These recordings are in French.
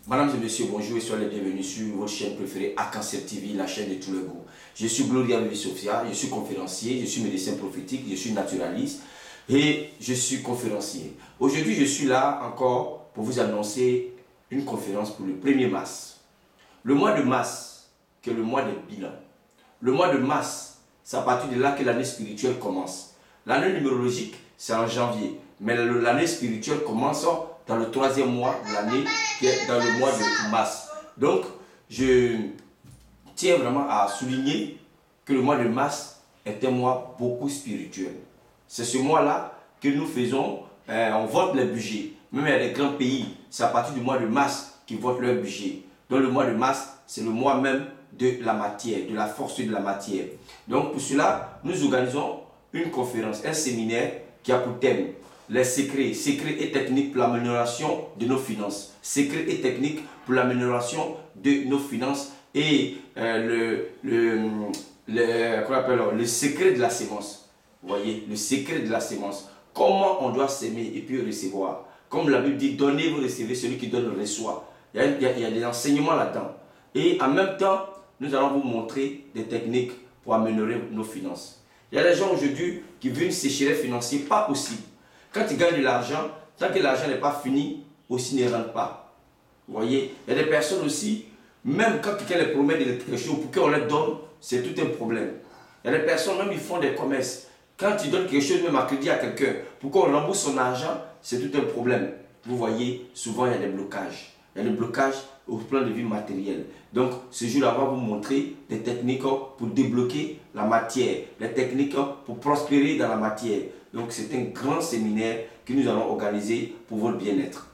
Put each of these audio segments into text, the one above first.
Madame et messieurs, bonjour et soyez les bienvenus sur votre chaîne préférée Arc-en-Ciel TV, la chaîne de tous les goûts. Je suis Gloria Vivi Sophia, je suis conférencier, je suis médecin prophétique, je suis naturaliste et je suis conférencier. Aujourd'hui, je suis là encore pour vous annoncer une conférence pour le 1er mars. Le mois de mars, qui est le mois des bilans. Le mois de mars, c'est à partir de là que l'année spirituelle commence. L'année numérologique, c'est en janvier, mais l'année spirituelle commence dans le 3e mois de l'année, qui est dans le mois de mars. Donc, je tiens vraiment à souligner que le mois de mars est un mois beaucoup spirituel. C'est ce mois-là que nous faisons, on vote les budgets. Même il y a des grands pays, c'est à partir du mois de mars qu'ils votent leur budget. Donc le mois de mars, c'est le mois même de la matière, de la force de la matière. Donc pour cela, nous organisons une conférence, un séminaire qui a pour thème les secrets et techniques pour l'amélioration de nos finances. Secrets et techniques pour l'amélioration de nos finances et le secret de la sémence. Vous voyez, le secret de la sémence. Comment on doit s'aimer et puis recevoir. Comme la Bible dit, donnez, vous recevez, celui qui donne reçoit. Il y a des enseignements là-dedans. Et en même temps, nous allons vous montrer des techniques pour améliorer nos finances. Il y a des gens aujourd'hui qui vivent une sécheresse financière, pas possible. Quand ils gagnent de l'argent, tant que l'argent n'est pas fini, aussi ne rentre pas. Vous voyez, il y a des personnes aussi, même quand quelqu'un les promet quelque chose, pour qu'on leur donne, c'est tout un problème. Il y a des personnes, même ils font des commerces. Quand ils donnent quelque chose, même à crédit à quelqu'un, pour qu'on rembourse son argent, c'est tout un problème. Vous voyez, souvent il y a des blocages. Il y a des blocages au plan de vue matériel. Donc, ce jour-là, on va vous montrer des techniques pour débloquer la matière, des techniques pour prospérer dans la matière. Donc, c'est un grand séminaire que nous allons organiser pour votre bien-être.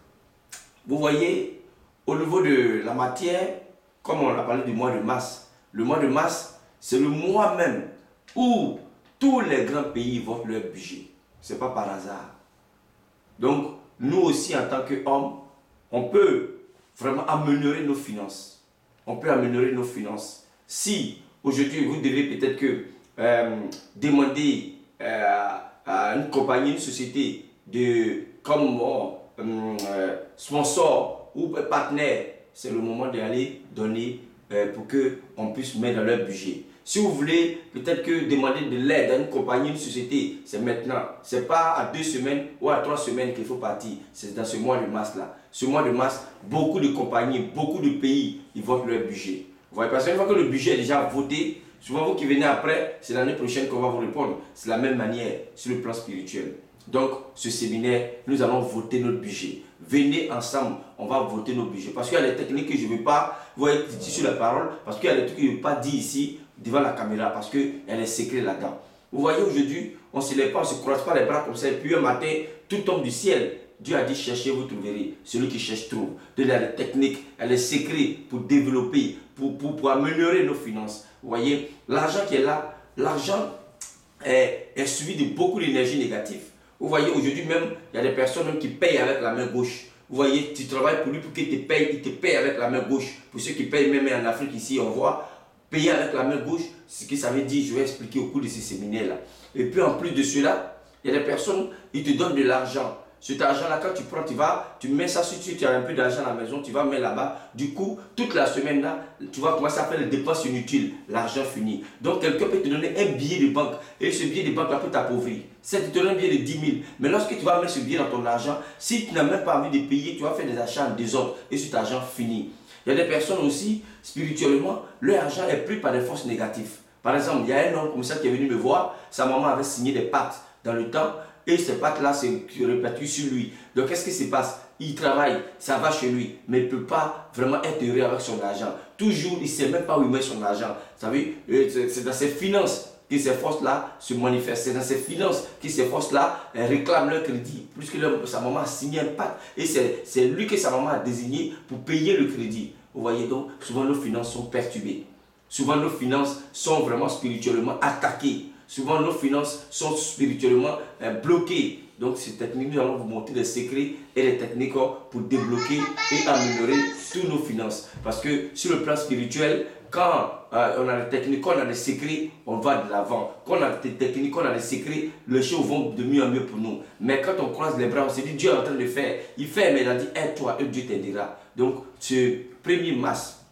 Vous voyez, au niveau de la matière, comme on a parlé du mois de mars, le mois de mars, c'est le mois même où tous les grands pays votent leur budget. Ce n'est pas par hasard. Donc, nous aussi, en tant qu'hommes, on peut vraiment améliorer nos finances. On peut améliorer nos finances. Si, aujourd'hui, vous devez peut-être que demander à une compagnie, une société, comme sponsor ou partenaire, c'est le moment d'aller donner pour qu'on puisse mettre dans leur budget. Si vous voulez peut-être que demander de l'aide à une compagnie, une société, c'est maintenant. Ce n'est pas à 2 semaines ou à 3 semaines qu'il faut partir. C'est dans ce mois de mars-là. Ce mois de mars, beaucoup de compagnies, beaucoup de pays, ils votent leur budget. Vous voyez, parce qu'une fois que le budget est déjà voté, souvent vous qui venez après, c'est l'année prochaine qu'on va vous répondre. C'est la même manière sur le plan spirituel. Donc, ce séminaire, nous allons voter notre budget. Venez ensemble, on va voter nos budgets. Parce qu'il y a des techniques que je ne veux pas, vous voyez, sur la parole, parce qu'il y a des trucs que je ne veux pas dire ici, devant la caméra, parce qu'il y a des secrets là-dedans. Vous voyez, aujourd'hui, on ne se lève pas, on ne se croise pas les bras comme ça, et puis un matin, tout tombe du ciel. Dieu a dit, cherchez, vous trouverez. Celui qui cherche trouve. Il y a des techniques, il y a des secrets pour développer, pour améliorer nos finances. Vous voyez, l'argent qui est là, l'argent est suivi de beaucoup d'énergie négative. Vous voyez, aujourd'hui même, il y a des personnes même qui payent avec la main gauche. Vous voyez, tu travailles pour lui pour qu'il te paye, il te paye avec la main gauche. Pour ceux qui payent même en Afrique ici, on voit, payer avec la main gauche, ce que ça veut dire, je vais expliquer au cours de ces séminaires-là. Et puis en plus de cela, il y a des personnes, ils te donnent de l'argent. Cet argent-là, quand tu prends, tu mets ça sur tu as un peu d'argent à la maison, tu vas mettre là-bas. Du coup, toute la semaine-là, tu vas commencer à faire les dépenses inutiles. L'argent fini. Donc, quelqu'un peut te donner un billet de banque. Et ce billet de banque-là peut t'appauvrir. C'est te donne un billet de 10 000. Mais lorsque tu vas mettre ce billet dans ton argent, si tu n'as même pas envie de payer, tu vas faire des achats en désordre. Et cet argent finit. Il y a des personnes aussi, spirituellement, leur argent est pris par des forces négatives. Par exemple, il y a un homme comme ça qui est venu me voir. Sa maman avait signé des pactes dans le temps. Et ces pactes-là se répercutent sur lui. Donc, qu'est-ce qui se passe? Il travaille, ça va chez lui, mais il ne peut pas vraiment être heureux avec son argent. Toujours, il ne sait même pas où il met son argent. Vous savez, c'est dans ses finances que ces forces-là se manifestent. C'est dans ses finances que ces forces-là réclament leur crédit. Plus que sa maman a signé un pacte. Et c'est lui que sa maman a désigné pour payer le crédit. Vous voyez donc, souvent nos finances sont perturbées. Souvent nos finances sont vraiment spirituellement attaquées. Souvent, nos finances sont spirituellement bloquées. Donc, ces techniques, nous allons vous montrer des secrets et des techniques pour débloquer et améliorer toutes nos finances. Parce que sur le plan spirituel, quand on a des techniques, quand on a des secrets, on va de l'avant. Quand on a des techniques, quand on a des secrets, les choses vont de mieux en mieux pour nous. Mais quand on croise les bras, on se dit Dieu est en train de faire. Il fait, mais il a dit aide-toi et Dieu t'aidera. Donc ce 1er mars,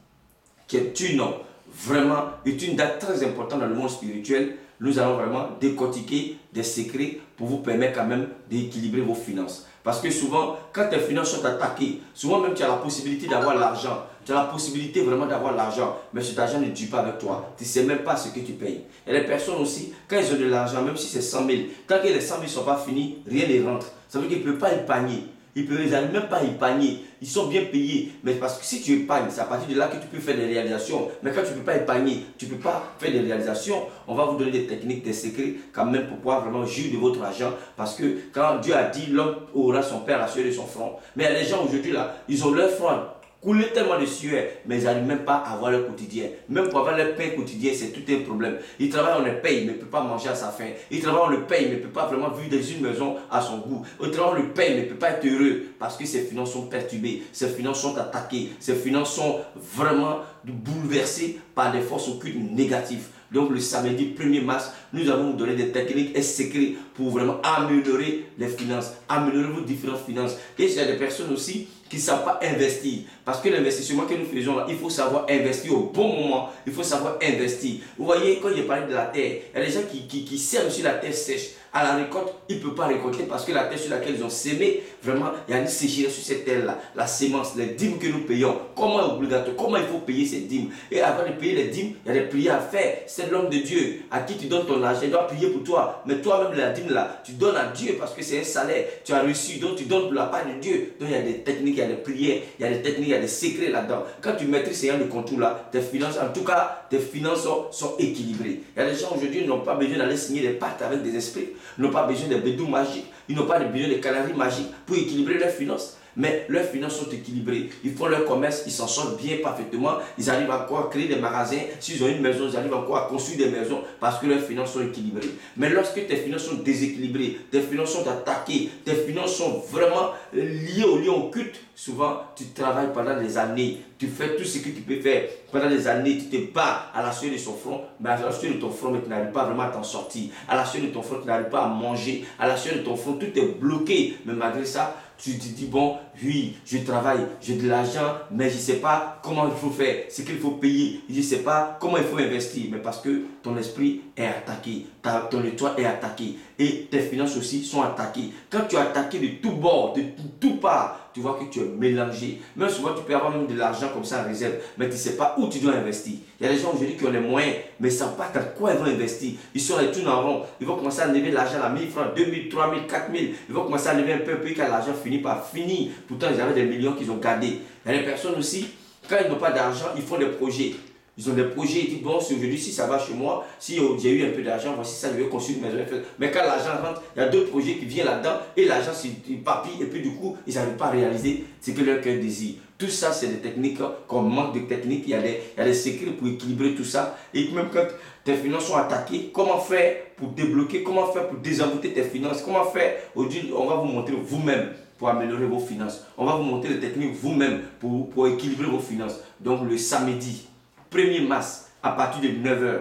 qui est une date très importante dans le monde spirituel, nous allons vraiment décortiquer des secrets pour vous permettre quand même d'équilibrer vos finances. Parce que souvent, quand tes finances sont attaquées, souvent même tu as la possibilité d'avoir l'argent. Tu as la possibilité vraiment d'avoir l'argent, mais cet argent ne dure pas avec toi. Tu ne sais même pas ce que tu payes. Et les personnes aussi, quand ils ont de l'argent, même si c'est 100 000, tant que les 100 000 ne sont pas finis, rien ne rentre. Ça veut dire qu'ils ne peuvent pas épargner. Ils n'arrivent même pas à épargner. Ils sont bien payés. Mais parce que si tu épargnes, c'est à partir de là que tu peux faire des réalisations. Mais quand tu ne peux pas épargner, tu ne peux pas faire des réalisations, on va vous donner des techniques, des secrets quand même pour pouvoir vraiment jouir de votre argent. Parce que quand Dieu a dit l'homme aura son père à la sueur de son front. Mais il y a des gens aujourd'hui là, ils ont leur front couler tellement de sueur, mais ils n'arrivent même pas à avoir leur quotidien. Même pour avoir leur pain quotidien, c'est tout un problème. Ils travaillent, on les paye, mais ne peut pas manger à sa faim. Ils travaillent, on le paye, mais ne peut pas vraiment vivre dans une maison à son goût. Ils travaillent, on le paye, mais ne peut pas être heureux parce que ses finances sont perturbées, ses finances sont attaquées, ses finances sont vraiment bouleversées par des forces occultes négatives. Donc le samedi 1er mars, nous allons vous donner des techniques et secrets pour vraiment améliorer les finances, améliorer vos différentes finances. Et il y a des personnes aussi qui ne savent pas investir. Parce que l'investissement que nous faisons là, il faut savoir investir au bon moment. Il faut savoir investir. Vous voyez, quand j'ai parlé de la terre, il y a des gens qui sèment sur la terre sèche. À la récolte, ils ne peuvent pas récolter parce que la terre sur laquelle ils ont sémé, vraiment, il y a une sécheresse sur cette terre-là. La sémence, les dîmes que nous payons, comment est obligatoire, comment il faut payer ces dîmes. Et avant de payer les dîmes, il y a des prières à faire. C'est l'homme de Dieu à qui tu donnes ton argent, il doit prier pour toi. Mais toi-même, la dîme là, tu donnes à Dieu parce que c'est un salaire. Tu as reçu, donc tu donnes de la part de Dieu. Donc il y a des techniques, il y a des prières, il y a des techniques, il y a des secrets là-dedans. Quand tu maîtrises ces de contour là, tes finances, en tout cas, tes finances sont équilibrées. Il y a des gens aujourd'hui qui n'ont pas besoin d'aller signer des pactes avec des esprits. Ils n'ont pas besoin de bédous magiques, ils n'ont pas besoin de canaries magiques pour équilibrer leurs finances. Mais leurs finances sont équilibrées. Ils font leur commerce, ils s'en sortent bien parfaitement. Ils arrivent encore à créer des magasins. S'ils ont une maison, ils arrivent encore à construire des maisons parce que leurs finances sont équilibrées. Mais lorsque tes finances sont déséquilibrées, tes finances sont attaquées, tes finances sont vraiment liées au lieu occulte, souvent tu travailles pendant des années. Tu fais tout ce que tu peux faire pendant des années. Tu te bats à la sueur de son front, mais à la sueur de ton front, mais tu n'arrives pas vraiment à t'en sortir. À la sueur de ton front, tu n'arrives pas à manger. À la sueur de ton front, tout est bloqué. Mais malgré ça, tu te dis, bon, oui, je travaille, j'ai de l'argent, mais je ne sais pas comment il faut faire, ce qu'il faut payer, je ne sais pas comment il faut investir. Mais parce que ton esprit est attaqué, ton étoile est attaqué et tes finances aussi sont attaquées. Quand tu es attaqué de tout bord, de tout part, tu vois que tu es mélangé. Même souvent, tu peux avoir même de l'argent comme ça en réserve, mais tu ne sais pas où tu dois investir. Il y a des gens aujourd'hui qui ont les moyens, mais ils ne savent pas dans quoi ils vont investir. Ils sont les tournent en rond. Ils vont commencer à lever l'argent à 1000 francs, 2000, 3000, 4000. Ils vont commencer à lever un peu, quand l'argent finit par finir. Pourtant, ils avaient des millions qu'ils ont gardés. Il y a des personnes aussi, quand ils n'ont pas d'argent, ils font des projets. Ils ont des projets, ils disent, bon, si aujourd'hui, si ça va chez moi, si j'ai eu un peu d'argent, voici ça, je vais construire une maison. Mais quand l'argent rentre, il y a d'autres projets qui viennent là-dedans et l'argent s'éparpille et puis du coup, ils n'arrivent pas à réaliser ce que leur cœur désire. Tout ça, c'est des techniques, qu'on manque de techniques, il y a des secrets pour équilibrer tout ça. Et même quand tes finances sont attaquées, comment faire pour débloquer, comment faire pour désenvoûter tes finances, comment faire, aujourd'hui, on va vous montrer vous-même pour améliorer vos finances. On va vous montrer les techniques vous-même pour équilibrer vos finances. Donc le samedi 1er mars, à partir de 9 h,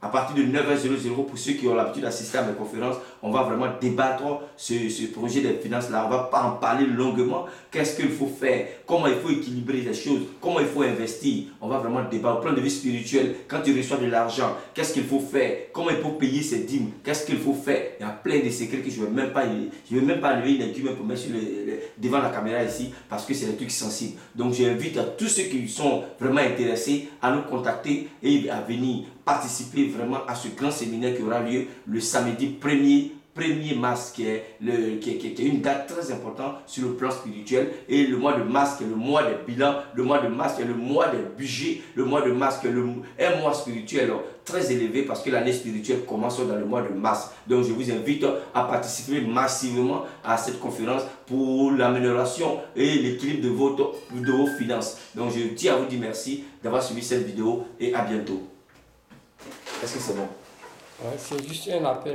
à partir de 9h00, pour ceux qui ont l'habitude d'assister à mes conférences, on va vraiment débattre ce projet des finances là. On va pas en parler longuement. Qu'est-ce qu'il faut faire? Comment il faut équilibrer les choses? Comment il faut investir? On va vraiment débattre au plan de vue spirituel. Quand tu reçois de l'argent, qu'est-ce qu'il faut faire? Comment il faut payer ses dîmes? Qu'est-ce qu'il faut faire? Il y a plein de secrets que je ne vais même pas lever une étude pour mettre devant la caméra ici parce que c'est des trucs sensibles. Donc j'invite à tous ceux qui sont vraiment intéressés à nous contacter et à venir participer vraiment à ce grand séminaire qui aura lieu le samedi 1er mars, qui est une date très importante sur le plan spirituel. Et le mois de mars qui est le mois des bilans, le mois de mars qui est le mois des budgets, le mois de mars qui est un mois spirituel très élevé parce que l'année spirituelle commence dans le mois de mars. Donc je vous invite à participer massivement à cette conférence pour l'amélioration et l'équilibre de vos finances. Donc je tiens à vous dire merci d'avoir suivi cette vidéo et à bientôt. Est-ce que c'est bon? Ouais, c'est juste un appel.